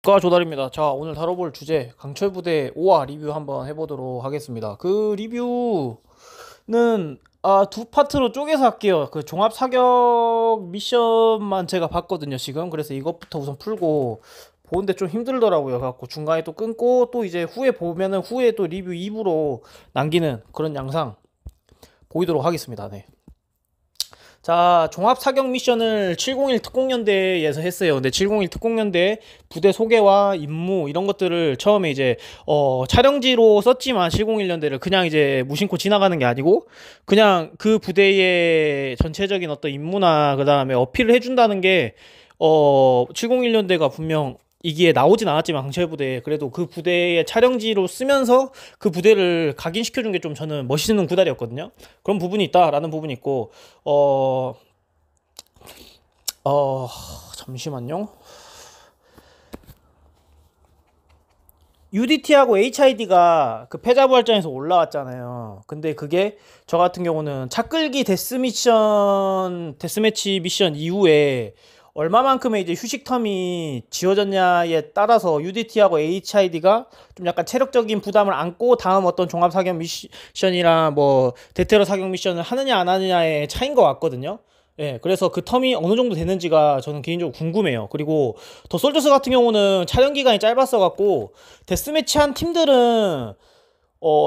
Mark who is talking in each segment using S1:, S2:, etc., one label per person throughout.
S1: 조달입니다. 자, 오늘 다뤄볼 주제 강철부대 5화 리뷰 한번 해보도록 하겠습니다. 그 리뷰는 두 파트로 쪼개서 할게요. 그 종합 사격 미션만 제가 봤거든요, 지금. 그래서 이것부터 우선 풀고 보는데 좀 힘들더라고요. 갖고 중간에 또 끊고 또 이제 후에 보면은 후에 또 리뷰 2부로 남기는 그런 양상 보이도록 하겠습니다. 네. 자, 종합 사격 미션을 701 특공연대에서 했어요. 근데 701 특공연대 부대 소개와 임무 이런 것들을 처음에 이제 촬영지로 썼지만 701연대를 그냥 이제 무심코 지나가는 게 아니고 그냥 그 부대의 전체적인 어떤 임무나 그다음에 어필을 해준다는 게 701연대가 분명 이기에 나오진 않았지만 강철부대에 그래도 그 부대의 촬영지로 쓰면서 그 부대를 각인시켜준 게 좀 저는 멋있는 구달이었거든요. 그런 부분이 있다라는 부분이 있고 잠시만요. UDT하고 HID가 그 패자부활전에서 올라왔잖아요. 근데 그게 저 같은 경우는 차 끌기 데스매치 미션 이후에 얼마만큼의 이제 휴식 텀이 지어졌냐에 따라서 UDT하고 HID가 좀 약간 체력적인 부담을 안고 다음 어떤 종합 사격 미션이나 뭐 대테러 사격 미션을 하느냐 안 하느냐의 차이인 것 같거든요. 예, 그래서 그 텀이 어느 정도 되는지가 저는 개인적으로 궁금해요. 그리고 더 솔저스 같은 경우는 촬영 기간이 짧았어 갖고 데스매치 한 팀들은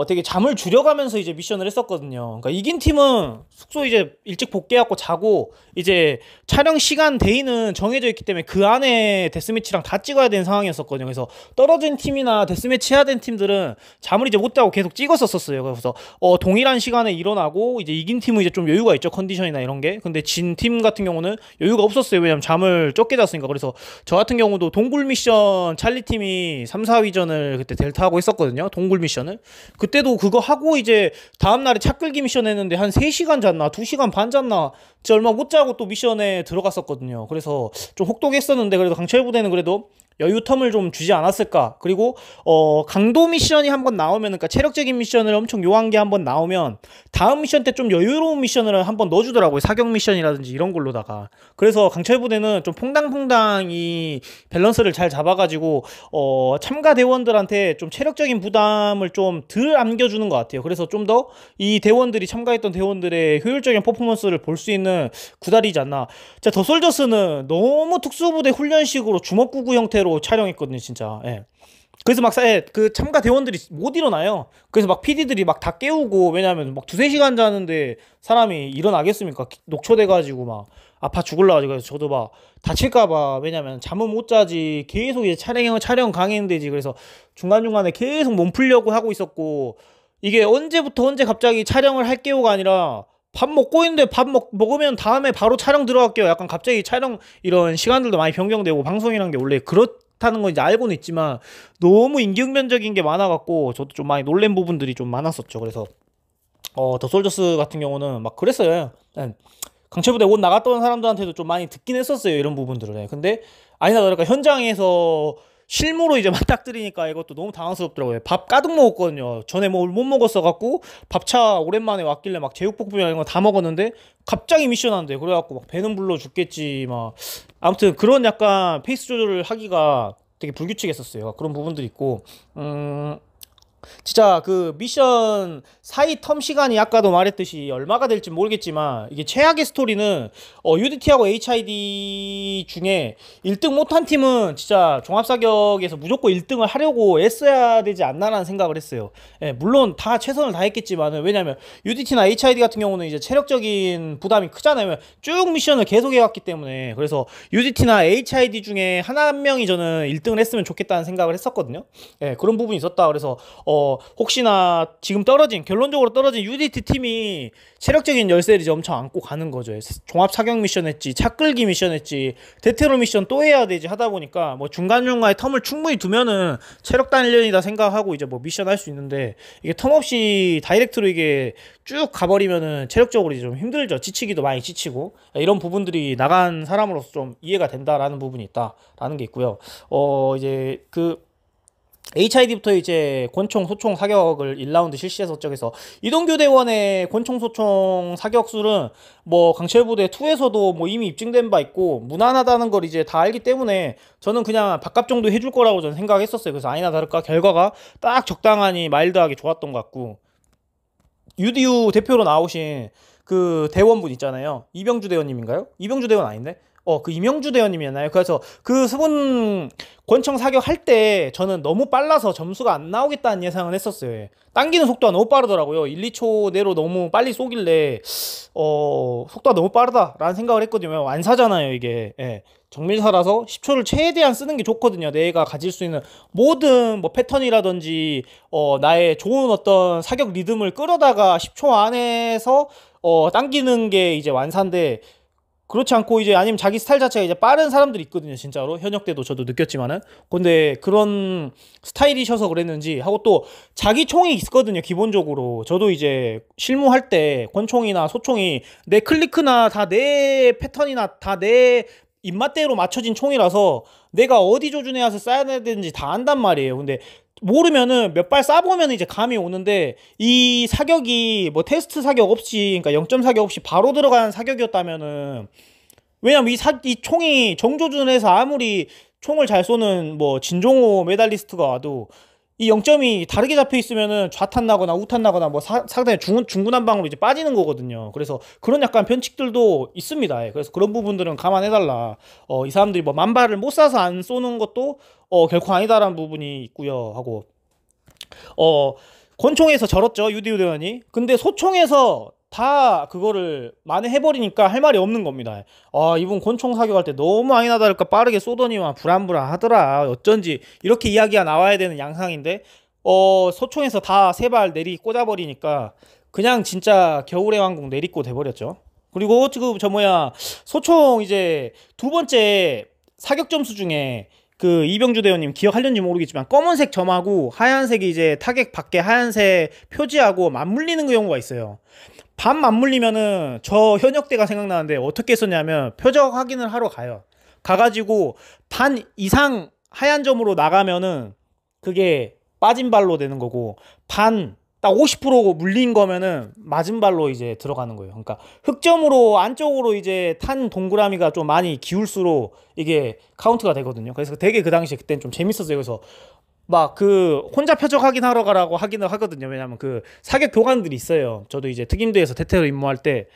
S1: 되게 잠을 줄여가면서 이제 미션을 했었거든요. 그러니까 이긴 팀은 숙소 이제 일찍 복귀하고 자고 이제 촬영 시간 데이는 정해져 있기 때문에 그 안에 데스매치랑 다 찍어야 되는 상황이었었거든요. 그래서 떨어진 팀이나 데스매치 해야 되는 팀들은 잠을 이제 못 자고 계속 찍었었어요. 그래서 동일한 시간에 일어나고 이제 이긴 팀은 이제 좀 여유가 있죠. 컨디션이나 이런 게. 근데 진 팀 같은 경우는 여유가 없었어요. 왜냐면 잠을 적게 잤으니까. 그래서 저 같은 경우도 동굴 미션 찰리 팀이 3, 4위전을 그때 델타 하고 했었거든요. 동굴 미션을. 그때도 그거 하고 이제 다음날에 차 끌기 미션 했는데 한 3시간 잤나 2시간 반 잤나 진짜 얼마 못 자고 또 미션에 들어갔었거든요. 그래서 좀 혹독했었는데 그래도 강철부대는 그래도 여유 텀을 좀 주지 않았을까. 그리고 강도 미션이 한번 나오면 그러니까 체력적인 미션을 엄청 요한 게 한번 나오면 다음 미션 때 좀 여유로운 미션을 한번 넣어주더라고요. 사격 미션이라든지 이런 걸로다가. 그래서 강철부대는 좀 퐁당퐁당 이 밸런스를 잘 잡아가지고 참가 대원들한테 좀 체력적인 부담을 좀 덜 안겨주는 것 같아요. 그래서 좀 더 이 대원들이 참가했던 대원들의 효율적인 퍼포먼스를 볼 수 있는 구달이지 않나. 자, 더 솔저스는 너무 특수부대 훈련식으로 주먹구구 형태로 촬영했거든요, 진짜. 예. 그래서 막 그 참가 대원들이 못 일어나요. 그래서 막 PD들이 막 다 깨우고 왜냐하면 막 두세 시간 자는데 사람이 일어나겠습니까? 녹초돼가지고 막 아파 죽을라 가지고 그래서 저도 막 다칠까봐 왜냐면 잠은 못 자지 계속 이제 촬영 강행되지 그래서 중간중간에 계속 몸 풀려고 하고 있었고 이게 언제부터 언제 갑자기 촬영을 할게요가 아니라 밥 먹고 있는데 먹으면 다음에 바로 촬영 들어갈게요. 약간 갑자기 촬영 이런 시간들도 많이 변경되고 방송이란 게 원래 그렇다는 건 이제 알고는 있지만 너무 임기응변적인 게 많아갖고 저도 좀 많이 놀란 부분들이 좀 많았었죠. 그래서 더 솔저스 같은 경우는 막 그랬어요. 강철부대 옷 나갔던 사람들한테도 좀 많이 듣긴 했었어요. 이런 부분들을. 근데 아니나 다를까 현장에서 실무로 이제 맞닥뜨리니까 이것도 너무 당황스럽더라고요. 밥 가득 먹었거든요. 전에 뭐 못 먹었어 갖고 밥차 오랜만에 왔길래 막 제육볶음이나 이런 거 다 먹었는데 갑자기 미션 한대. 그래갖고 막 배는 불러 죽겠지 막 아무튼 그런 약간 페이스 조절을 하기가 되게 불규칙했었어요. 그런 부분들이 있고 진짜 그 미션 사이 텀 시간이 아까도 말했듯이 얼마가 될지 모르겠지만 이게 최악의 스토리는 UDT하고 HID 중에 1등 못한 팀은 진짜 종합사격에서 무조건 1등을 하려고 애써야 되지 않나라는 생각을 했어요. 예, 물론 다 최선을 다했겠지만은 왜냐면 UDT나 HID 같은 경우는 이제 체력적인 부담이 크잖아요. 쭉 미션을 계속 해왔기 때문에 그래서 UDT나 HID 중에 하나 한 명이 저는 1등을 했으면 좋겠다는 생각을 했었거든요. 예, 그런 부분이 있었다. 그래서 혹시나 지금 결론적으로 떨어진 UDT 팀이 체력적인 열쇠를 이제 엄청 안고 가는 거죠. 종합 사격 미션 했지, 차 끌기 미션 했지, 대테러 미션 또 해야 되지 하다 보니까 뭐 중간중간에 텀을 충분히 두면은 체력 단련이다 생각하고 이제 뭐 미션 할 수 있는데 이게 텀 없이 다이렉트로 이게 쭉 가버리면은 체력적으로 이제 좀 힘들죠. 지치기도 많이 지치고 이런 부분들이 나간 사람으로서 좀 이해가 된다라는 부분이 있다라는 게 있고요. 이제 그 HID부터 이제 권총, 소총 사격을 1라운드 실시해서 어쩌겠어. 이동규 대원의 권총, 소총 사격술은 뭐 강철부대 2에서도 뭐 이미 입증된 바 있고 무난하다는 걸 이제 다 알기 때문에 저는 그냥 밥값 정도 해줄 거라고 저는 생각했었어요. 그래서 아니나 다를까 결과가 딱 적당하니 마일드하게 좋았던 것 같고, UDU 대표로 나오신 그 대원분 있잖아요. 이병주 대원님인가요? 이병주 대원 아닌데? 그 이명주 대원님이었나요? 그래서 그 수분 권총 사격할 때 저는 너무 빨라서 점수가 안 나오겠다는 예상을 했었어요. 예. 당기는 속도가 너무 빠르더라고요. 1, 2초 내로 너무 빨리 쏘길래 속도가 너무 빠르다라는 생각을 했거든요. 완사잖아요, 이게. 예. 정밀사라서 10초를 최대한 쓰는 게 좋거든요. 내가 가질 수 있는 모든 뭐 패턴이라든지 나의 좋은 어떤 사격 리듬을 끌어다가 10초 안에서 당기는 게 이제 완사인데, 그렇지 않고 이제 아니면 자기 스타일 자체가 이제 빠른 사람들이 있거든요, 진짜로. 현역 때도 저도 느꼈지만은. 근데 그런 스타일이셔서 그랬는지 하고, 또 자기 총이 있거든요, 기본적으로. 저도 이제 실무할 때 권총이나 소총이 내 클리크나 다 내 패턴이나 다 내 입맛대로 맞춰진 총이라서 내가 어디 조준해 와서 쏴야 되는지 다 안단 말이에요. 근데 모르면은 몇 발 쏴보면 이제 감이 오는데, 이 사격이 뭐 테스트 사격 없이, 그러니까 0점 사격 없이 바로 들어간 사격이었다면은, 왜냐면 이 총이 정조준해서 아무리 총을 잘 쏘는 뭐 진종호 메달리스트가 와도 이 0점이 다르게 잡혀 있으면은 좌탄 나거나 우탄 나거나 뭐 상당히 중구난방으로 이제 빠지는 거거든요. 그래서 그런 약간 변칙들도 있습니다. 예. 그래서 그런 부분들은 감안해달라. 이 사람들이 뭐 만발을 못 쏴서 안 쏘는 것도 결코 아니다라는 부분이 있고요. 하고 권총에서 절었죠, 유디우 대원이. 근데 소총에서 다 그거를 만회해버리니까 할 말이 없는 겁니다. 이분 권총 사격할 때 너무 아니나 다를까 빠르게 쏘더니만 불안불안하더라. 어쩐지 이렇게 이야기가 나와야 되는 양상인데 소총에서 다 세 발 내리 꽂아버리니까 그냥 진짜 겨울의 왕국 내리꽂 돼버렸죠. 그리고 지금 소총 이제 두 번째 사격 점수 중에 그 이병주 대원님 기억하려는지 모르겠지만 검은색 점하고 하얀색이 이제 타겟 밖에 하얀색 표지하고 맞물리는 그 경우가 있어요. 반 맞물리면은 저 현역대가 생각나는데 어떻게 썼냐면, 표적 확인을 하러 가요. 가가지고 반 이상 하얀 점으로 나가면은 그게 빠진 발로 되는 거고, 반 딱 50% 물린 거면은 맞은 발로 이제 들어가는 거예요. 그러니까 흑점으로 안쪽으로 이제 탄 동그라미가 좀 많이 기울수록 이게 카운트가 되거든요. 그래서 되게 그 당시에 그때는 좀 재밌었어요. 그래서 막 그 혼자 표적 확인하러 가라고 하기는 하거든요. 왜냐면 그 사격 교관들이 있어요. 저도 이제 특임대에서 대테러 임무할 때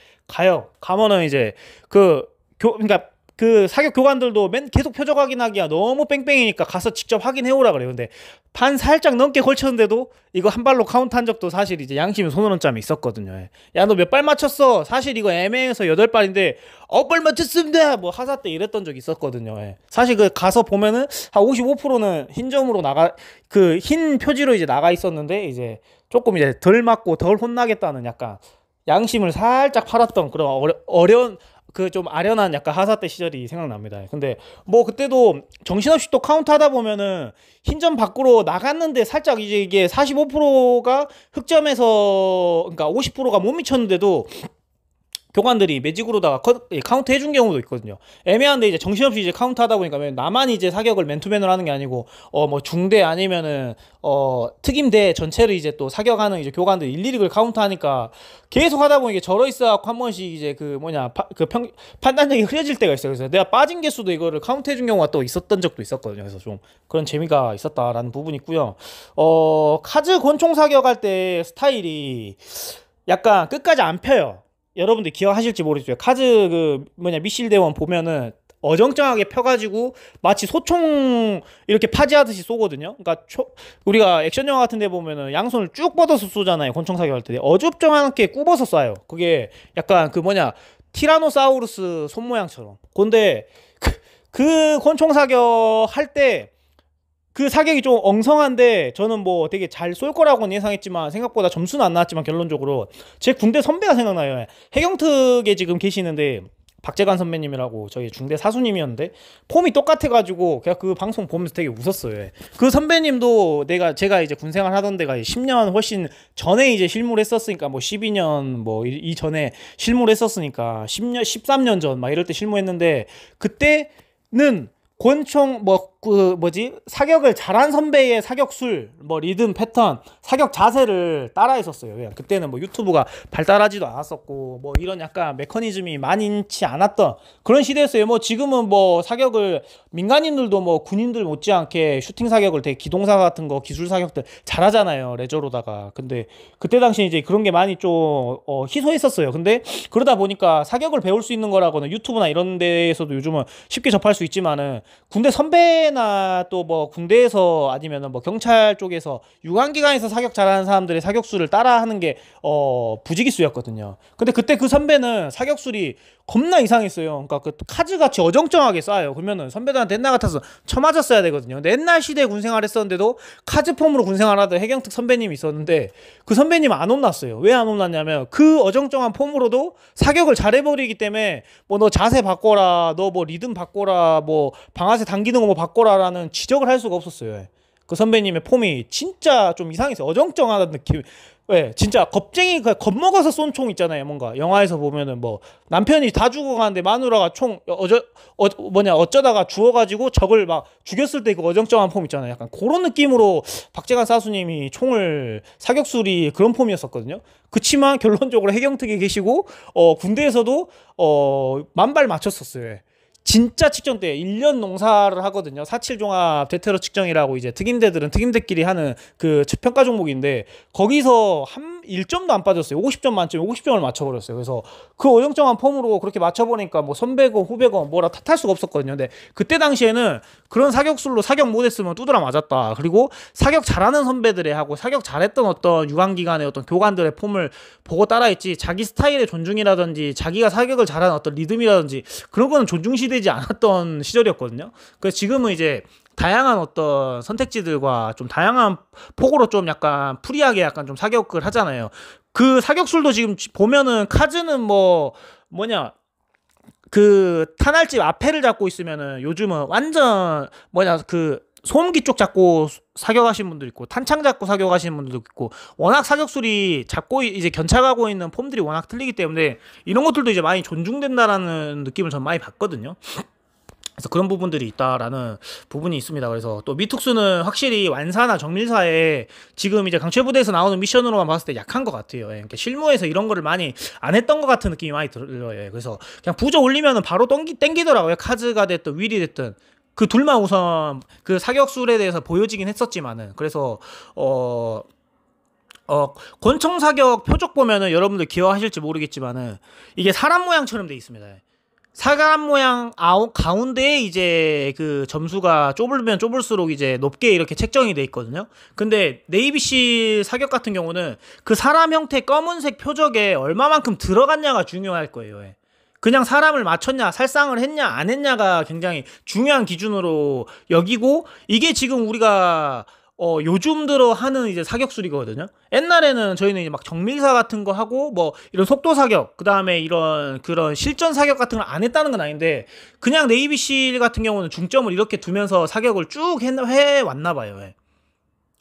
S1: 가면은 이제 그러니까 그 사격 교관들도 계속 표적 확인하기가 너무 뺑뺑이니까 가서 직접 확인해 오라 그래요. 근데 반 살짝 넘게 걸쳤는데도 이거 한 발로 카운트한 적도 사실 이제 양심이 손오는 짬이 있었거든요. 예. 야, 너 몇 발 맞췄어? 사실 이거 애매해서 8발인데 9발 맞췄습니다. 뭐 하사 때 이랬던 적이 있었거든요. 예. 사실 그 가서 보면은 한 55%는 흰 점으로 그 흰 표지로 이제 나가 있었는데, 이제 조금 이제 덜 맞고 덜 혼나겠다는 약간 양심을 살짝 팔았던 그런 어려운 그 좀 아련한 약간 하사 때 시절이 생각납니다. 근데 뭐 그때도 정신없이 또 카운트 하다 보면은 흰점 밖으로 나갔는데 살짝 이제 이게 45%가 흑점에서, 그러니까 50%가 못 미쳤는데도 교관들이 매직으로다가 카운트 해준 경우도 있거든요. 애매한데 이제 정신없이 이제 카운트 하다 보니까 나만 이제 사격을 맨투맨으로 하는 게 아니고 뭐 중대 아니면은 특임대 전체를 이제 또 사격하는 이제 교관들이 일일이 그걸 카운트하니까 계속 하다 보니 이게 절어 있어갖고 한 번씩 이제 판단력이 흐려질 때가 있어요. 그래서 내가 빠진 개수도 이거를 카운트 해준 경우가 또 있었던 적도 있었거든요. 그래서 좀 그런 재미가 있었다라는 부분이 있고요. 카즈 권총 사격할 때 스타일이 약간 끝까지 안 펴요. 여러분들 기억하실지 모르겠어요. 카즈 미실 대원 보면은 어정쩡하게 펴가지고 마치 소총 이렇게 파지하듯이 쏘거든요. 그러니까 우리가 액션 영화 같은 데 보면은 양손을 쭉 뻗어서 쏘잖아요. 권총 사격할 때 어줍쩡하게 굽어서 쏴요. 그게 약간 티라노사우루스 손 모양처럼. 근데 그 권총 사격 할 때 그 사격이 좀 엉성한데, 저는 뭐 되게 잘 쏠 거라고는 예상했지만 생각보다 점수는 안 나왔지만 결론적으로 제 군대 선배가 생각나요. 해경특에 지금 계시는데 박재관 선배님이라고 저희 중대 사수님이었는데 폼이 똑같아가지고 그냥 그 방송 보면서 되게 웃었어요. 그 선배님도 제가 이제 군생활 하던 데가 10년 훨씬 전에 이제 실무를 했었으니까, 뭐 12년 뭐 이전에 실무를 했었으니까 10년 13년 전 막 이럴 때 실무했는데, 그때는 권총 그 뭐지 사격을 잘한 선배의 사격술 뭐 리듬 패턴 사격 자세를 따라 했었어요. 왜? 그때는 뭐 유튜브가 발달하지도 않았었고 뭐 이런 약간 메커니즘이 많지 않았던 그런 시대였어요. 뭐 지금은 뭐 사격을 민간인들도 뭐 군인들 못지않게 슈팅 사격을 되게 기동사 같은 거 기술 사격들 잘하잖아요, 레저로다가. 근데 그때 당시 이제 그런 게 많이 좀 희소했었어요. 근데 그러다 보니까 사격을 배울 수 있는 거라고는 유튜브나 이런 데에서도 요즘은 쉽게 접할 수 있지만은 군대 선배나 또 뭐 군대에서 아니면은 뭐 경찰 쪽에서 유관기관에서 사격 잘하는 사람들의 사격술을 따라하는 게 부지기수였거든요. 근데 그때 그 선배는 사격술이 겁나 이상했어요. 그러니까 그 카즈같이 어정쩡하게 쏴요. 그러면은 선배들한테 옛날 같아서 쳐맞았어야 되거든요. 근데 옛날 시대에 군생활 했었는데도 카즈 폼으로 군생활하던 해경특 선배님이 있었는데 그 선배님 안 혼났어요. 왜 안 혼났냐면 그 어정쩡한 폼으로도 사격을 잘해버리기 때문에 뭐 너 자세 바꿔라, 너 뭐 리듬 바꿔라, 뭐 방아쇠 당기는 거 뭐 바꿔라라는 지적을 할 수가 없었어요. 그 선배님의 폼이 진짜 좀 이상했어요. 어정쩡하다는 느낌. 왜? 진짜 겁쟁이 겁먹어서 쏜 총 있잖아요. 뭔가 영화에서 보면은 뭐 남편이 다 죽어가는데 마누라가 총 어쩌다가 주워가지고 적을 막 죽였을 때 그 어정쩡한 폼 있잖아요. 약간 그런 느낌으로 박재관 사수님이 총을 사격술이 그런 폼이었었거든요. 그치만 결론적으로 해경특에 계시고 군대에서도 만발 맞췄었어요. 예. 진짜 측정 때 1년 농사를 하거든요. 4.7 종합 대테러 측정이라고 이제 특임대들은 특임대끼리 하는 그 평가 종목인데 거기서 한 1점도 안 빠졌어요. 50점 만점에 50점을 맞춰버렸어요. 그래서 그 어정쩡한 폼으로 그렇게 맞춰보니까 뭐 선배고 후배고 뭐라 탓할 수가 없었거든요. 근데 그때 당시에는 그런 사격술로 사격 못했으면 두드러 맞았다. 그리고 사격 잘하는 선배들의 하고 사격 잘했던 어떤 유관기관의 어떤 교관들의 폼을 보고 따라했지 자기 스타일의 존중이라든지 자기가 사격을 잘하는 어떤 리듬이라든지 그런 거는 존중시되지 않았던 시절이었거든요. 그래서 지금은 이제 다양한 어떤 선택지들과 좀 다양한 폭으로 좀 약간 프리하게 약간 좀 사격을 하잖아요. 그 사격술도 지금 보면은 카즈는 그 탄알집 앞에를 잡고 있으면은 요즘은 완전 그 소음기 쪽 잡고 사격하시는 분도 있고 탄창 잡고 사격하시는 분들도 있고 워낙 사격술이 잡고 이제 견착하고 있는 폼들이 워낙 틀리기 때문에 이런 것들도 이제 많이 존중된다라는 느낌을 전 많이 받거든요. 그래서 그런 부분들이 있다라는 부분이 있습니다. 그래서 또 미특수는 확실히 완사나 정밀사에 지금 이제 강철부대에서 나오는 미션으로만 봤을 때 약한 것 같아요. 예. 그러니까 실무에서 이런 거를 많이 안 했던 것 같은 느낌이 많이 들어요. 예. 그래서 그냥 부저 올리면은 바로 땡기더라고요. 카즈가 됐든 윌이 됐든. 그 둘만 우선 그 사격술에 대해서 보여지긴 했었지만은 그래서 권총 사격 표적 보면은 여러분들 기억하실지 모르겠지만은 이게 사람 모양처럼 돼 있습니다. 사람 모양 가운데에 이제 그 점수가 좁으면 좁을수록 이제 높게 이렇게 책정이 돼 있거든요. 근데 네이비실 사격 같은 경우는 그 사람 형태 검은색 표적에 얼마만큼 들어갔냐가 중요할 거예요. 그냥 사람을 맞췄냐, 살상을 했냐, 안 했냐가 굉장히 중요한 기준으로 여기고 이게 지금 우리가 요즘 들어 하는 이제 사격술이거든요. 옛날에는 저희는 이제 막 정밀사 같은 거 하고 뭐 이런 속도 사격, 그 다음에 이런 그런 실전 사격 같은 걸 안 했다는 건 아닌데 그냥 네이비실 같은 경우는 중점을 이렇게 두면서 사격을 쭉 해왔나 봐요.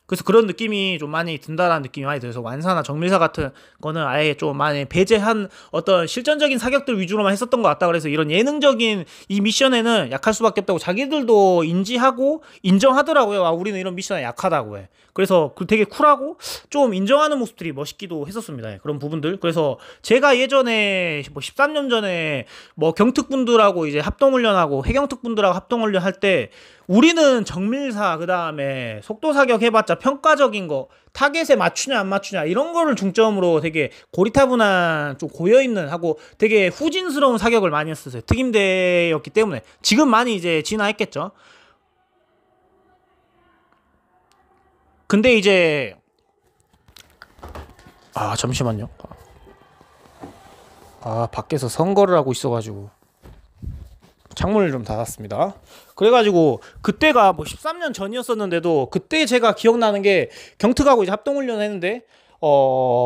S1: 그래서 그런 느낌이 좀 많이 든다라는 느낌이 많이 들어서 완사나 정밀사 같은 거는 아예 좀 많이 배제한 어떤 실전적인 사격들 위주로만 했었던 것 같다. 그래서 이런 예능적인 이 미션에는 약할 수밖에 없다고 자기들도 인지하고 인정하더라고요. 우리는 이런 미션에 약하다고 해. 그래서 되게 쿨하고 좀 인정하는 모습들이 멋있기도 했었습니다. 그런 부분들. 그래서 제가 예전에 뭐 13년 전에 뭐 경특분들하고 이제 합동훈련하고 해경특분들하고 합동훈련 할 때 우리는 정밀사 그 다음에 속도 사격 해봤자 평가적인 거 타겟에 맞추냐 안 맞추냐 이런 거를 중점으로 되게 고리타분한 좀 고여있는 하고 되게 후진스러운 사격을 많이 했었어요. 특임대였기 때문에 지금 많이 이제 진화했겠죠. 근데 이제 잠시만요. 밖에서 선거를 하고 있어가지고 창문을 좀 닫았습니다. 그래가지고 그때가 뭐 13년 전이었었는데도 그때 제가 기억나는 게 경특하고 이제 합동훈련을 했는데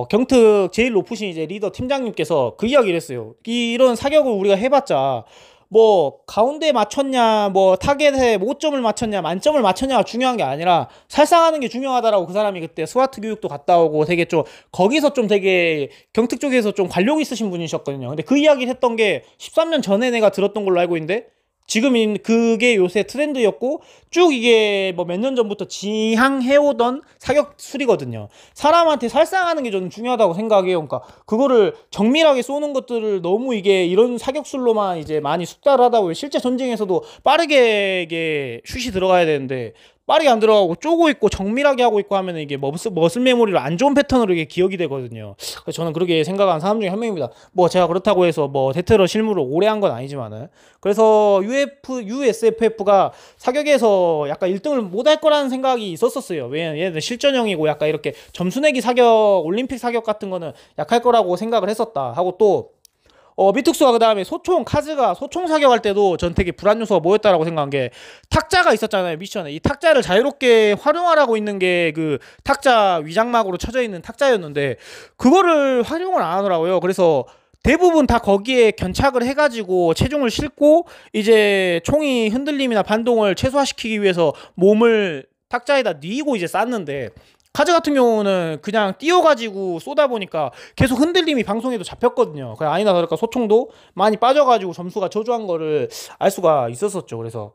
S1: 경특 제일 높으신 이제 리더 팀장님께서 그 이야기를 했어요. 이런 사격을 우리가 해봤자 뭐 가운데 맞췄냐 뭐 타겟에 5점을 맞췄냐 만점을 맞췄냐가 중요한 게 아니라 살상하는 게 중요하다라고 그 사람이 그때 스와트 교육도 갔다 오고 되게 좀 거기서 좀 되게 경특 쪽에서 좀 관력 있으신 분이셨거든요. 근데 그 이야기를 했던 게 13년 전에 내가 들었던 걸로 알고 있는데 지금인 그게 요새 트렌드였고 쭉 이게 뭐 몇 년 전부터 지향해오던 사격술이거든요. 사람한테 살상하는 게 저는 중요하다고 생각해요. 그러니까 그거를 정밀하게 쏘는 것들을 너무 이게 이런 사격술로만 이제 많이 숙달하다고, 실제 전쟁에서도 빠르게 이게 슛이 들어가야 되는데 빠르게 안 들어가고 쪼고 있고 정밀하게 하고 있고 하면 이게 머슬 메모리로 안 좋은 패턴으로 이게 기억이 되거든요. 그래서 저는 그렇게 생각하는 사람 중에 한 명입니다. 뭐 제가 그렇다고 해서 뭐 대테러 실무를 오래 한 건 아니지만은, 그래서 USFF가 사격에서 약간 1등을 못 할 거라는 생각이 있었어요. 왜냐면 얘는 실전형이고 약간 이렇게 점수 내기 사격, 올림픽 사격 같은 거는 약할 거라고 생각을 했었다 하고, 또 미특수가 그 다음에 카즈가 소총 사격할 때도 전 되게 불안 요소가 뭐였다라고 생각한 게, 탁자가 있었잖아요, 미션에. 이 탁자를 자유롭게 활용하라고 있는 게 그 탁자 위장막으로 쳐져 있는 탁자였는데 그거를 활용을 안 하더라고요. 그래서 대부분 다 거기에 견착을 해가지고 체중을 싣고 이제 총이 흔들림이나 반동을 최소화시키기 위해서 몸을 탁자에다 뉘고 이제 쌌는데, 카즈 같은 경우는 그냥 띄워가지고 쏘다 보니까 계속 흔들림이 방송에도 잡혔거든요. 그냥 아니나 다를까 소총도 많이 빠져가지고 점수가 저조한 거를 알 수가 있었었죠. 그래서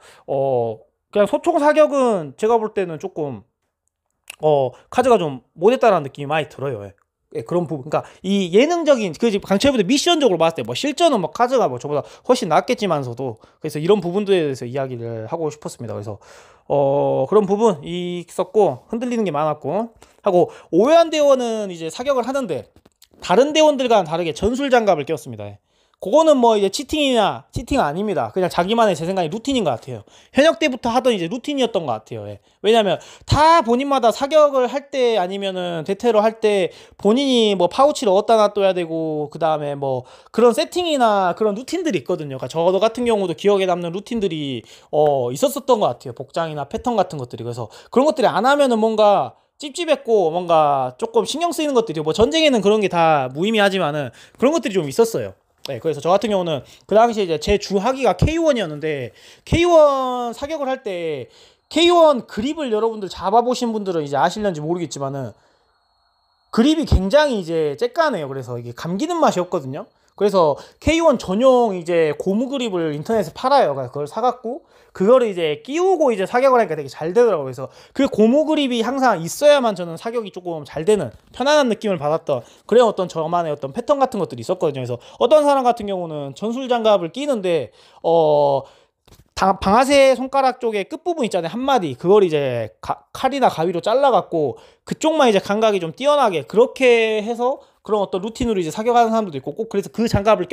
S1: 그냥 소총 사격은 제가 볼 때는 조금 카즈가 좀 못했다라는 느낌이 많이 들어요. 예. 예, 그런 부분. 그러니까 이 예능적인 그 강철부대 미션적으로 봤을 때 뭐 실전은 뭐 카즈가 뭐 저보다 훨씬 낫겠지만서도, 그래서 이런 부분들에 대해서 이야기를 하고 싶었습니다. 그래서 그런 부분이 있었고 흔들리는 게 많았고 하고, 오해한 대원은 이제 사격을 하는데 다른 대원들과는 다르게 전술 장갑을 꼈습니다. 예. 그거는 뭐 이제 치팅 아닙니다. 그냥 자기만의, 제 생각에 루틴인 것 같아요. 현역 때부터 하던 이제 루틴이었던 것 같아요. 예. 왜냐면 다 본인마다 사격을 할 때 아니면은 대테러 할 때 본인이 뭐 파우치를 어디다 놔둬야 되고, 그 다음에 뭐 그런 세팅이나 그런 루틴들이 있거든요. 그러니까 저 같은 경우도 기억에 남는 루틴들이 있었었던 것 같아요. 복장이나 패턴 같은 것들이. 그래서 그런 것들이 안 하면은 뭔가 찝찝했고 뭔가 조금 신경 쓰이는 것들이, 뭐 전쟁에는 그런 게 다 무의미하지만은 그런 것들이 좀 있었어요. 네, 그래서 저 같은 경우는 그 당시에 이제 제 주하기가 K1이었는데, K1 사격을 할 때 K1 그립을 여러분들 잡아보신 분들은 이제 아실는지 모르겠지만은 그립이 굉장히 이제 쬐까네요. 그래서 이게 감기는 맛이 없거든요. 그래서 K1 전용 이제 고무 그립을 인터넷에 팔아요. 그래서 그걸 사갖고 그거를 이제 끼우고 이제 사격을 하니까 되게 잘 되더라고요. 그래서 그 고무 그립이 항상 있어야만 저는 사격이 조금 잘 되는, 편안한 느낌을 받았던 그런 어떤 저만의 어떤 패턴 같은 것들이 있었거든요. 그래서 어떤 사람 같은 경우는 전술 장갑을 끼는데 방아쇠 손가락 쪽에 끝부분 있잖아요, 한마디. 그걸 이제 칼이나 가위로 잘라갖고 그쪽만 이제 감각이 좀 뛰어나게 그렇게 해서 그런 어떤 루틴으로 이제 사격하는 사람들도 있고, 꼭 그래서 그 장갑을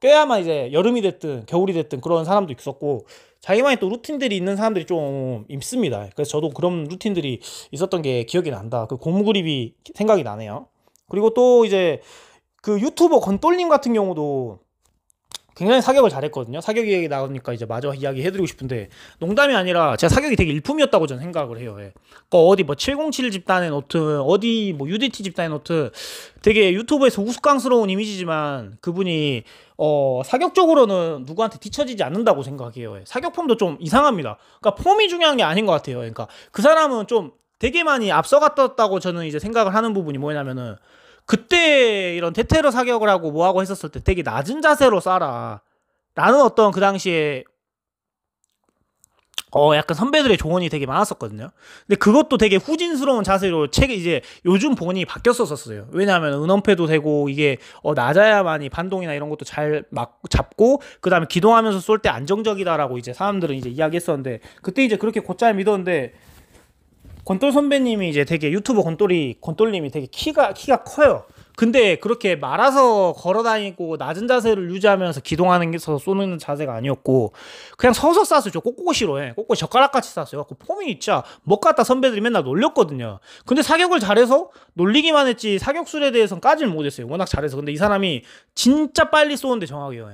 S1: 껴야만 이제 여름이 됐든 겨울이 됐든 그런 사람도 있었고, 자기만의 또 루틴들이 있는 사람들이 좀 있습니다. 그래서 저도 그런 루틴들이 있었던 게 기억이 난다. 그 고무 그립이 생각이 나네요. 그리고 또 이제 그 유튜버 건똘님 같은 경우도 굉장히 사격을 잘했거든요. 사격 이야기 나오니까 이제 마저 이야기 해드리고 싶은데, 농담이 아니라 제가 사격이 되게 일품이었다고 저는 생각을 해요. 예. 어디 뭐 707 집단의 노트, 어디 뭐 UDT 집단의 노트, 되게 유튜브에서 우스꽝스러운 이미지지만 그분이 사격적으로는 누구한테 뒤처지지 않는다고 생각해요. 예. 사격 폼도 좀 이상합니다. 그러니까 폼이 중요한 게 아닌 것 같아요. 그러니까 그 사람은 좀 되게 많이 앞서갔다고 저는 이제 생각을 하는 부분이 뭐냐면은, 그때 이런 대테러 사격을 하고 뭐하고 했었을 때 되게 낮은 자세로 쏴라 라는 어떤 그 당시에 약간 선배들의 조언이 되게 많았었거든요. 근데 그것도 되게 후진스러운 자세로 이제 요즘 본이 바뀌었었어요. 왜냐하면 은원패도 되고 이게 낮아야만이 반동이나 이런 것도 잘 잡고, 그 다음에 기동하면서 쏠 때 안정적이다라고 이제 사람들은 이제 이야기했었는데, 그때 이제 그렇게 곧잘 믿었는데, 권돌 선배님이 이제 되게 유튜버 권돌님이 되게 키가 커요. 근데 그렇게 말아서 걸어다니고 낮은 자세를 유지하면서 기동하는 게서 쏘는 자세가 아니었고, 그냥 서서 쐈어요. 꼬꼬시로 해. 꼬꼬시 젓가락같이 쐈어요. 그 폼이 진짜 못 갔다 선배들이 맨날 놀렸거든요. 근데 사격을 잘해서 놀리기만 했지 사격술에 대해서는 까지는 못했어요. 워낙 잘해서. 근데 이 사람이 진짜 빨리 쏘는데 정확해요.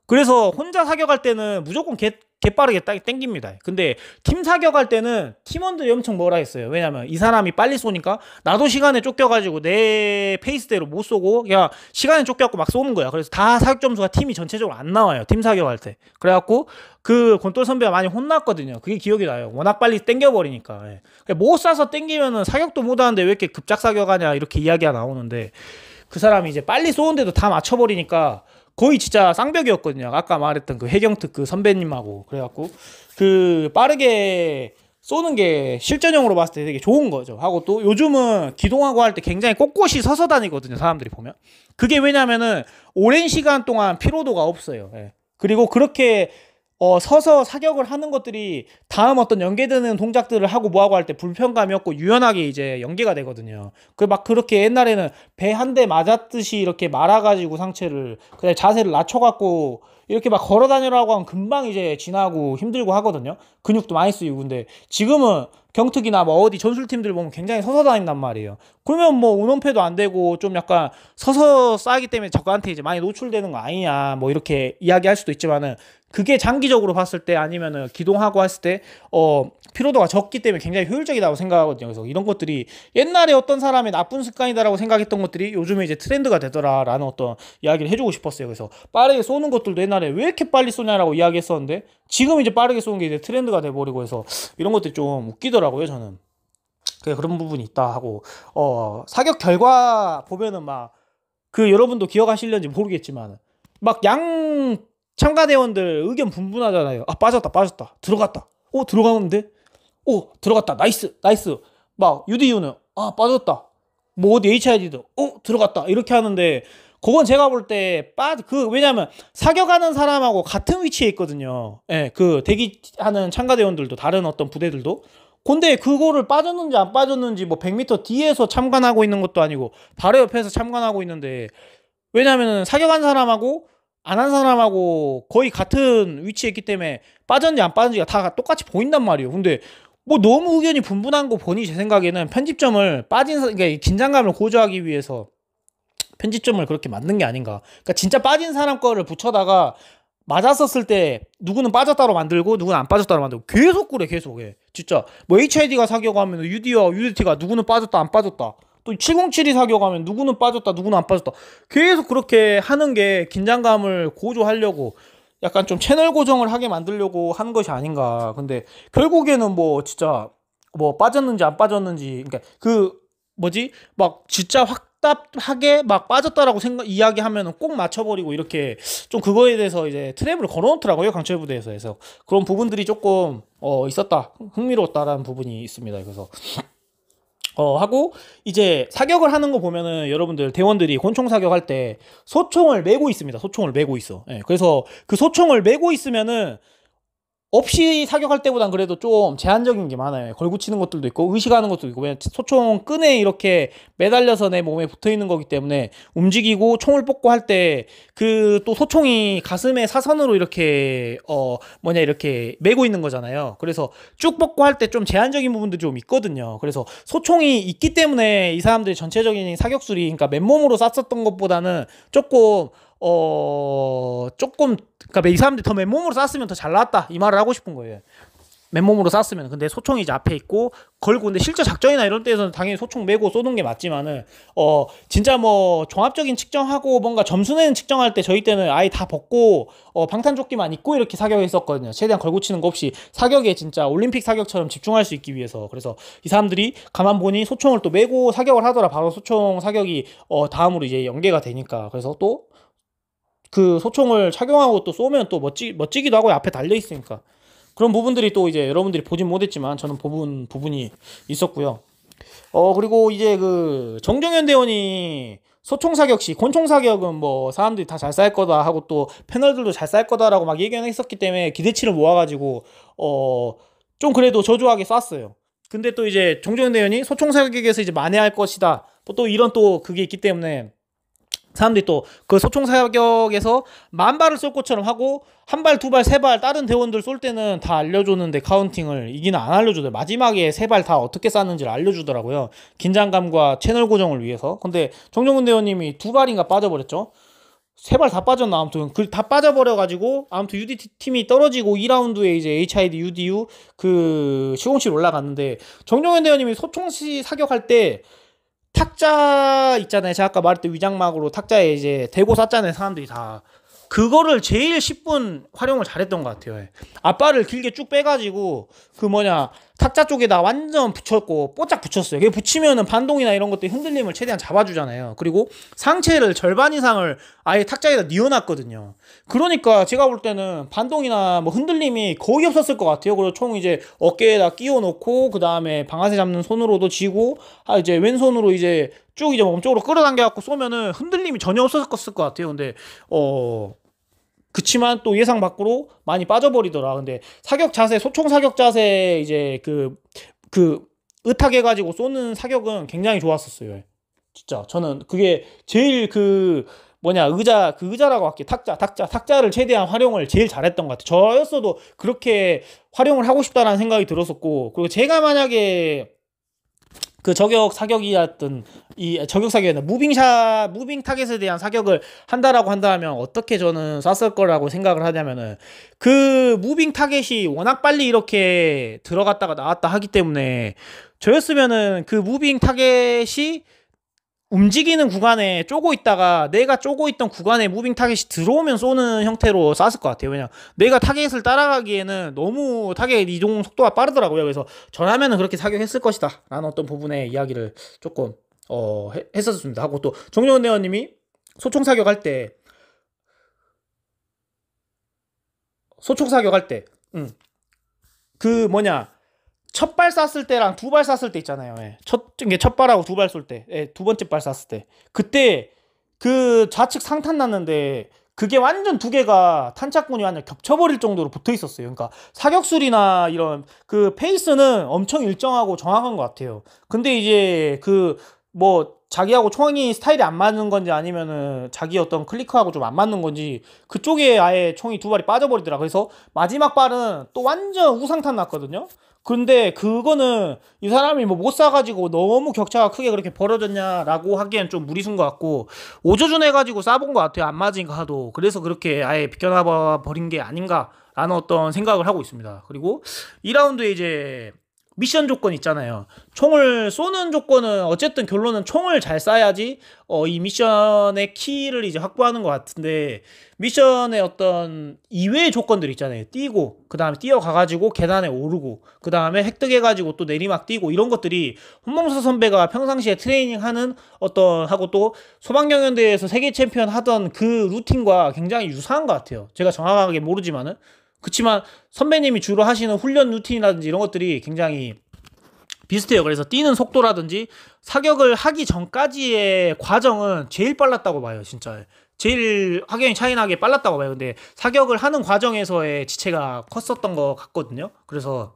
S1: 그래서 혼자 사격할 때는 무조건 개빠르게 땡깁니다. 근데 팀 사격할 때는 팀원들이 엄청 뭐라 했어요. 왜냐면 이 사람이 빨리 쏘니까 나도 시간에 쫓겨가지고 내 페이스대로 못 쏘고 그냥 시간에 쫓겨갖고 막 쏘는 거야. 그래서 다 사격 점수가 팀이 전체적으로 안 나와요. 팀 사격할 때. 그래갖고 그 권돌 선배가 많이 혼났거든요. 그게 기억이 나요. 워낙 빨리 땡겨버리니까. 못 쏴서 땡기면은 사격도 못하는데 왜 이렇게 급작 사격하냐 이렇게 이야기가 나오는데, 그 사람이 이제 빨리 쏘는데도 다 맞춰버리니까 거의 진짜 쌍벽이었거든요. 아까 말했던 그 해경특 그 선배님하고. 그래갖고 그 빠르게 쏘는 게 실전용으로 봤을 때 되게 좋은 거죠. 하고 또 요즘은 기동하고 할 때 굉장히 꼿꼿이 서서 다니거든요. 사람들이 보면. 그게 왜냐면은 오랜 시간 동안 피로도가 없어요. 예. 그리고 그렇게 서서 사격을 하는 것들이 다음 어떤 연계되는 동작들을 하고 뭐하고 할 때 불편감이 없고 유연하게 이제 연계가 되거든요. 그 막 그렇게 옛날에는 배 한 대 맞았듯이 이렇게 말아가지고 상체를 그다음에 자세를 낮춰갖고 이렇게 막 걸어 다니라고 하면 금방 이제 지나고 힘들고 하거든요. 근육도 많이 쓰이고. 근데 지금은 경특이나 뭐 어디 전술팀들 보면 굉장히 서서 다닌단 말이에요. 그러면 뭐 운원패도 안 되고 좀 약간 서서 쌓이기 때문에 적한테 이제 많이 노출되는 거 아니냐 뭐 이렇게 이야기할 수도 있지만은 그게 장기적으로 봤을 때 아니면은 기동하고 했을 때 피로도가 적기 때문에 굉장히 효율적이라고 생각하거든요. 그래서 이런 것들이 옛날에 어떤 사람의 나쁜 습관이다라고 생각했던 것들이 요즘에 이제 트렌드가 되더라라는 어떤 이야기를 해주고 싶었어요. 그래서 빠르게 쏘는 것들도 옛날에 왜 이렇게 빨리 쏘냐라고 이야기했었는데 지금 이제 빠르게 쏘는 게 이제 트렌드가 돼버리고 해서 이런 것들이 좀 웃기더라고요. 저는 그런 부분이 있다 하고 사격 결과 보면은 막 그 여러분도 기억하실는지 모르겠지만 막 양 참가대원들 의견 분분하잖아요. 아 빠졌다 들어갔다 들어가는데 들어갔다 나이스 막 UDU는 아 빠졌다 뭐 어디 HID도 들어갔다 이렇게 하는데 그건 제가 볼 때 왜냐면 사격하는 사람하고 같은 위치에 있거든요. 예, 그 대기하는 참가대원들도 다른 어떤 부대들도. 근데 그거를 빠졌는지 안 빠졌는지 뭐 100m 뒤에서 참관하고 있는 것도 아니고 바로 옆에서 참관하고 있는데 왜냐면은 사격한 사람하고 안 한 사람하고 거의 같은 위치에 있기 때문에 빠졌는지 안 빠졌는지가 다 똑같이 보인단 말이에요. 근데 뭐 너무 의견이 분분한 거 보니 제 생각에는 편집점을 그러니까 긴장감을 고조하기 위해서 편집점을 그렇게 만든 게 아닌가. 그러니까 진짜 빠진 사람 거를 붙여다가 맞았었을 때 누구는 빠졌다로 만들고 누구는 안 빠졌다로 만들고 계속 그래 계속. 진짜 뭐 HID가 사격하면 UD와 UDT가 누구는 빠졌다 안 빠졌다 또 707이 사격하면 누구는 빠졌다 누구는 안 빠졌다 계속 그렇게 하는 게 긴장감을 고조하려고 약간 좀 채널 고정을 하게 만들려고 하는 것이 아닌가. 근데 결국에는 뭐 진짜 뭐 빠졌는지 안 빠졌는지 그러니까 그 뭐지 막 진짜 확답하게 막 빠졌다라고 이야기하면은 꼭 맞춰버리고 이렇게 좀 그거에 대해서 이제 트랩을 걸어놓더라고요 강철 부대에서. 해서 그런 부분들이 조금 있었다 흥미로웠다라는 부분이 있습니다. 그래서 하고 이제 사격을 하는 거 보면은 여러분들 대원들이 권총 사격할 때 소총을 메고 있습니다. 소총을 메고 있어. 예, 그래서 그 소총을 메고 있으면은 없이 사격할 때보단 그래도 좀 제한적인 게 많아요. 걸고 치는 것들도 있고 의식하는 것도 있고 왜냐면 소총 끈에 이렇게 매달려서 내 몸에 붙어있는 거기 때문에 움직이고 총을 뽑고 할 때 그 또 소총이 가슴에 사선으로 이렇게 이렇게 메고 있는 거잖아요. 그래서 쭉 뽑고 할 때 좀 제한적인 부분도 좀 있거든요. 그래서 소총이 있기 때문에 이 사람들이 전체적인 사격술이 그러니까 맨몸으로 쐈었던 것보다는 조금 그러니까 이 사람들이 더 맨몸으로 쐈으면 더 잘 나왔다 이 말을 하고 싶은 거예요. 맨몸으로 쐈으면. 근데 소총이 이제 앞에 있고 걸고 근데 실제 작전이나 이런 때에서는 당연히 소총 메고 쏘는 게 맞지만은 진짜 뭐 종합적인 측정하고 뭔가 점수 내는 측정할 때 저희 때는 아예 다 벗고 방탄조끼만 입고 이렇게 사격했었거든요. 최대한 걸고 치는 거 없이 사격에 진짜 올림픽 사격처럼 집중할 수 있기 위해서. 그래서 이 사람들이 가만 보니 소총을 또 메고 사격을 하더라. 바로 소총 사격이 다음으로 이제 연계가 되니까. 그래서 또 그 소총을 착용하고 또 쏘면 또 멋지기도 하고 앞에 달려 있으니까 그런 부분들이 또 이제 여러분들이 보진 못했지만 저는 본 부분이 있었고요. 그리고 이제 그 정종현 대원이 소총 사격 시 권총 사격은 뭐 사람들이 다 잘 쌀 거다 하고 또 패널들도 잘 쌀 거다라고 막 예견했었기 때문에 기대치를 모아가지고 좀 그래도 저조하게 쐈어요. 근데 또 이제 정종현 대원이 소총 사격에서 이제 만회할 것이다 또 이런 또 그게 있기 때문에 사람들이 또 그 소총 사격에서 10,000발을 쏠 것처럼 하고 1발, 2발, 3발 다른 대원들 쏠 때는 다 알려줬는데 카운팅을 이기는 안 알려주더라고요. 마지막에 3발 다 어떻게 쐈는지를 알려주더라고요. 긴장감과 채널 고정을 위해서. 근데 정종훈 대원님이 2발인가 빠져버렸죠. 3발 다 빠졌나 아무튼 다 빠져버려가지고 아무튼 UDT 팀이 떨어지고 2라운드에 이제 HID, UDU 그 시공실 올라갔는데 정종현 대원님이 소총시 사격할 때 탁자 있잖아요. 제가 아까 말했던 위장막으로 탁자에 이제 대고 쐈잖아요. 사람들이 다 그거를 제일 10분 활용을 잘했던 것 같아요. 앞발을 길게 쭉 빼가지고 탁자 쪽에다 완전 붙였고 뽀짝 붙였어요. 그게 붙이면은 반동이나 이런 것들 흔들림을 최대한 잡아주잖아요. 그리고 상체를 절반 이상을 아예 탁자에다 뉘어놨거든요. 그러니까 제가 볼 때는 반동이나 뭐 흔들림이 거의 없었을 것 같아요. 그리고 총 이제 어깨에다 끼워 놓고 그 다음에 방아쇠 잡는 손으로도 쥐고 이제 왼손으로 이제 쭉 이제 몸쪽으로 끌어당겨 갖고 쏘면은 흔들림이 전혀 없었을 것 같아요. 근데 그치만 또 예상 밖으로 많이 빠져버리더라. 근데 사격 자세, 소총 사격 자세 이제 의탁해가지고 쏘는 사격은 굉장히 좋았었어요. 진짜 저는 그게 제일 의자라고 할게. 탁자를 최대한 활용을 제일 잘했던 것 같아요. 저였어도 그렇게 활용을 하고 싶다라는 생각이 들었었고, 그리고 제가 만약에 그 저격 사격이었던 저격 사격이나 무빙 타겟에 대한 사격을 한다라고 한다면 어떻게 저는 쐈을 거라고 생각을 하냐면은, 그 무빙 타겟이 워낙 빨리 이렇게 들어갔다가 나왔다 하기 때문에 저였으면은 그 무빙 타겟이 움직이는 구간에 쪼고 있다가 내가 쪼고 있던 구간에 무빙 타겟이 들어오면 쏘는 형태로 쐈을 것 같아요. 왜냐 내가 타겟을 따라가기에는 너무 타겟 이동 속도가 빠르더라고요. 그래서 저라면은 그렇게 사격했을 것이다 라는 어떤 부분의 이야기를 조금 했었습니다. 하고 또 정정은 대원님이 소총 사격할 때 첫 발 쐈을 때랑 두 발 쐈을 때 있잖아요. 예. 첫 발하고 두 발 쏠 때, 예, 두 번째 발 쐈을 때, 그때 그 좌측 상탄 났는데 그게 완전 두 개가 탄착군이 완전 겹쳐버릴 정도로 붙어 있었어요. 그러니까 사격술이나 이런 그 페이스는 엄청 일정하고 정확한 것 같아요. 근데 이제 자기하고 총이 스타일이 안 맞는 건지 아니면은 자기 어떤 클리크하고 좀 안 맞는 건지 그쪽에 아예 총이 두 발이 빠져버리더라. 그래서 마지막 발은 또 완전 우상탄 났거든요. 근데 그거는 이 사람이 못 쏴가지고 너무 격차가 크게 그렇게 벌어졌냐라고 하기엔 좀 무리순 것 같고, 오조준해가지고 쏴본 것 같아요. 안 맞으니까 하도. 그래서 그렇게 아예 비껴나 버린 게 아닌가라는 어떤 생각을 하고 있습니다. 그리고 2라운드에 이제 미션 조건 있잖아요. 총을 쏘는 조건은 어쨌든 결론은 총을 잘 쏴야지 이 미션의 키를 이제 확보하는 것 같은데, 미션의 어떤 이외의 조건들 있잖아요. 뛰고 그 다음에 뛰어가가지고 계단에 오르고 그 다음에 획득해가지고 또 내리막 뛰고, 이런 것들이 홍범석 선배가 평상시에 트레이닝하는 하고 또 소방경연대회에서 세계 챔피언 하던 그 루틴과 굉장히 유사한 것 같아요. 제가 정확하게 모르지만은. 그치만 선배님이 주로 하시는 훈련 루틴이라든지 이런 것들이 굉장히 비슷해요. 그래서 뛰는 속도라든지 사격을 하기 전까지의 과정은 제일 빨랐다고 봐요. 진짜 제일 확연히 차이나게 빨랐다고 봐요. 근데 사격을 하는 과정에서의 지체가 컸었던 것 같거든요. 그래서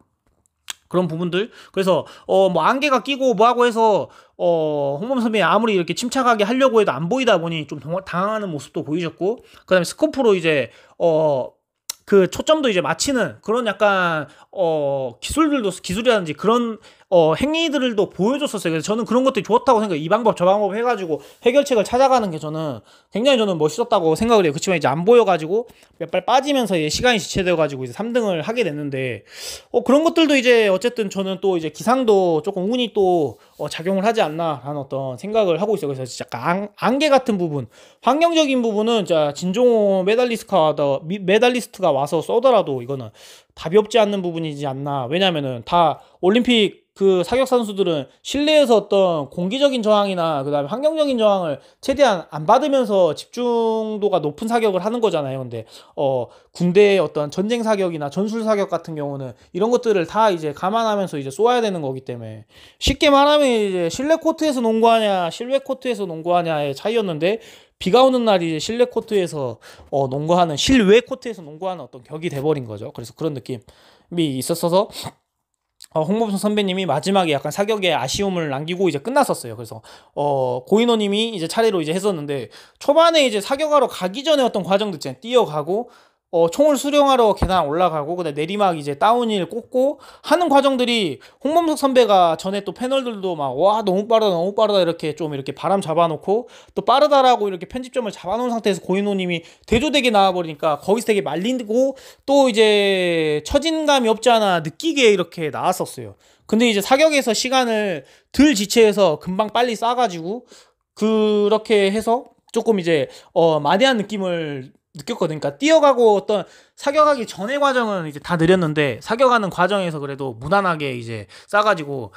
S1: 그런 부분들, 그래서 안개가 끼고 뭐하고 해서 홍범 선배님 아무리 이렇게 침착하게 하려고 해도 안 보이다 보니 좀 당황하는 모습도 보이셨고, 그 다음에 스코프로 이제 그 초점도 이제 맞히는 그런 약간 기술이라든지 그런 행위들도 보여줬었어요. 그래서 저는 그런 것들이 좋았다고 생각해요. 이 방법 저 방법 해가지고 해결책을 찾아가는 게 굉장히 멋있었다고 생각을 해요. 그렇지만 이제 안 보여가지고 몇 발 빠지면서 이제 시간이 지체되어가지고 이제 3등을 하게 됐는데, 그런 것들도 이제 어쨌든 저는 또 이제 기상도 조금 운이 또 작용을 하지 않나라는 어떤 생각을 하고 있어요. 그래서 진짜 안개 같은 부분, 환경적인 부분은 진짜 진종호 메달리스트가 와서 쏘더라도 이거는 답이 없지 않는 부분이지 않나. 왜냐면은 다 올림픽 그 사격 선수들은 실내에서 어떤 공기적인 저항이나 그 다음에 환경적인 저항을 최대한 안 받으면서 집중도가 높은 사격을 하는 거잖아요. 근데 군대의 어떤 전쟁 사격이나 전술 사격 같은 경우는 이런 것들을 다 이제 감안하면서 이제 쏘아야 되는 거기 때문에, 쉽게 말하면 이제 실내 코트에서 농구하냐 실외 코트에서 농구하냐의 차이였는데, 비가 오는 날이 이제 실내 코트에서 실외 코트에서 농구하는 어떤 격이 돼버린 거죠. 그래서 그런 느낌이 있었어서 홍범석 선배님이 마지막에 약간 사격에 아쉬움을 남기고 이제 끝났었어요. 그래서 고인호님이 이제 차례로 이제 했었는데, 초반에 이제 사격하러 가기 전에 어떤 과정들 있잖아요. 뛰어가고 총을 수령하러 계단 올라가고 그다음에 내리막 이제 다운힐 꽂고 하는 과정들이, 홍범석 선배가 전에 또 패널들도 막 와 너무 빠르다 이렇게 좀 이렇게 바람 잡아놓고 또 빠르다라고 이렇게 편집점을 잡아놓은 상태에서 고인호님이 대조되게 나와버리니까 거기서 되게 말리고 또 이제 처진감이 없지 않아 느끼게 이렇게 나왔었어요. 근데 이제 사격에서 시간을 덜 지체해서 금방 빨리 쏴가지고 그렇게 해서 조금 이제 마디한 느낌을 느꼈거든요. 그러니까 뛰어가고 어떤 사격하기 전의 과정은 이제 다 느렸는데 사격하는 과정에서 그래도 무난하게 이제 싸가지고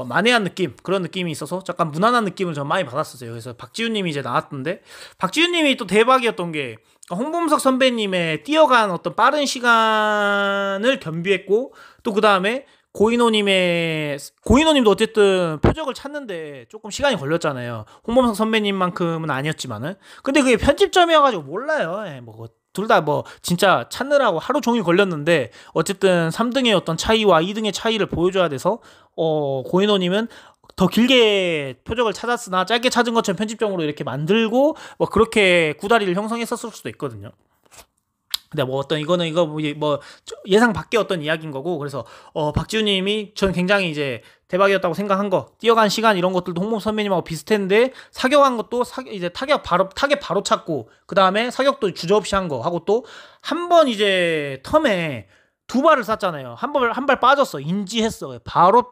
S1: 만회한 느낌, 그런 느낌이 있어서 약간 무난한 느낌을 전 많이 받았었어요. 그래서 박지훈님이 이제 나왔던데 박지훈님이 또 대박이었던 게 홍범석 선배님의 뛰어간 어떤 빠른 시간을 겸비했고 또 그 다음에 고인호님도 어쨌든 표적을 찾는데 조금 시간이 걸렸잖아요. 홍범석 선배님만큼은 아니었지만은. 근데 그게 편집점이어가지고 몰라요. 예, 뭐 둘 다 뭐 진짜 찾느라고 하루 종일 걸렸는데 어쨌든 3등의 어떤 차이와 2등의 차이를 보여줘야 돼서 고인호님은 더 길게 표적을 찾았으나 짧게 찾은 것처럼 편집점으로 이렇게 만들고 뭐 그렇게 구다리를 형성했었을 수도 있거든요. 근데 뭐 어떤 이거 뭐 예상 밖의 어떤 이야기인 거고 그래서 박지훈님이 전 굉장히 이제 대박이었다고 생각한 거 뛰어간 시간 이런 것들도 홍범 선배님하고 비슷했는데 사격한 것도 이제 타격 바로 찾고 그 다음에 사격도 주저없이 한 거 하고 또 한 번 이제 텀에 두 발을 쐈잖아요. 한 발 빠졌어 인지했어 바로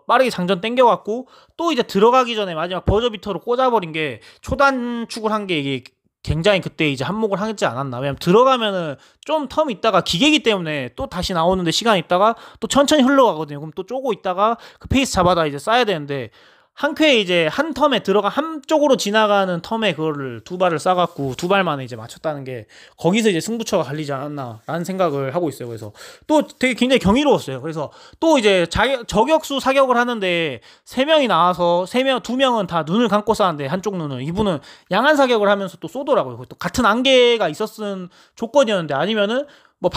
S1: 빠르게 장전 땡겨갖고 또 이제 들어가기 전에 마지막 버저비터로 꽂아버린 게 초단축을 한 게 이게 굉장히 그때 이제 한몫을 하지 않았나. 왜냐면 들어가면은 좀 텀 있다가 기계이기 때문에 또 다시 나오는데 시간 있다가 또 천천히 흘러가거든요. 그럼 또 쪼고 있다가 그 페이스 잡아다 이제 쏴야 되는데 한 쾌에 이제 한 텀에 들어가 한쪽으로 지나가는 텀에 그거를 두 발을 쏴갖고 두 발만에 이제 맞췄다는 게 거기서 이제 승부처가 갈리지 않았나라는 생각을 하고 있어요. 그래서 또 되게 굉장히 경이로웠어요. 그래서 또 이제 저격수 사격을 하는데 세 명이 나와서 두 명은 다 눈을 감고 쐈는데 한쪽 눈은 이분은 양안 사격을 하면서 또 쏘더라고요. 또 같은 안개가 있었은 조건이었는데 아니면은 뭐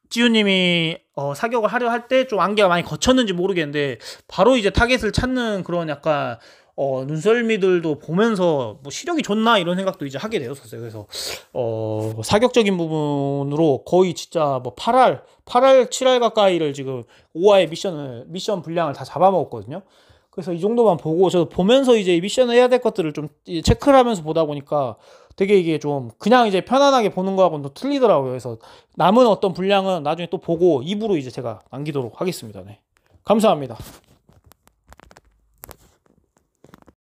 S1: 지훈님이 사격을 하려 할 때 좀 안개가 많이 거쳤는지 모르겠는데 바로 이제 타겟을 찾는 그런 약간 눈썰미들도 보면서 뭐 시력이 좋나 이런 생각도 이제 하게 되었었어요. 그래서 사격적인 부분으로 거의 진짜 뭐 8할 7할 가까이를 지금 5화의 미션 분량을 다 잡아먹었거든요. 그래서 이 정도만 보고 저도 보면서 이제 미션을 해야 될 것들을 좀 체크를 하면서 보다 보니까 되게 이게 좀 그냥 이제 편안하게 보는 거하고는 또 틀리더라고요. 그래서 남은 어떤 분량은 나중에 또 보고 입으로 이제 제가 남기도록 하겠습니다. 네. 감사합니다.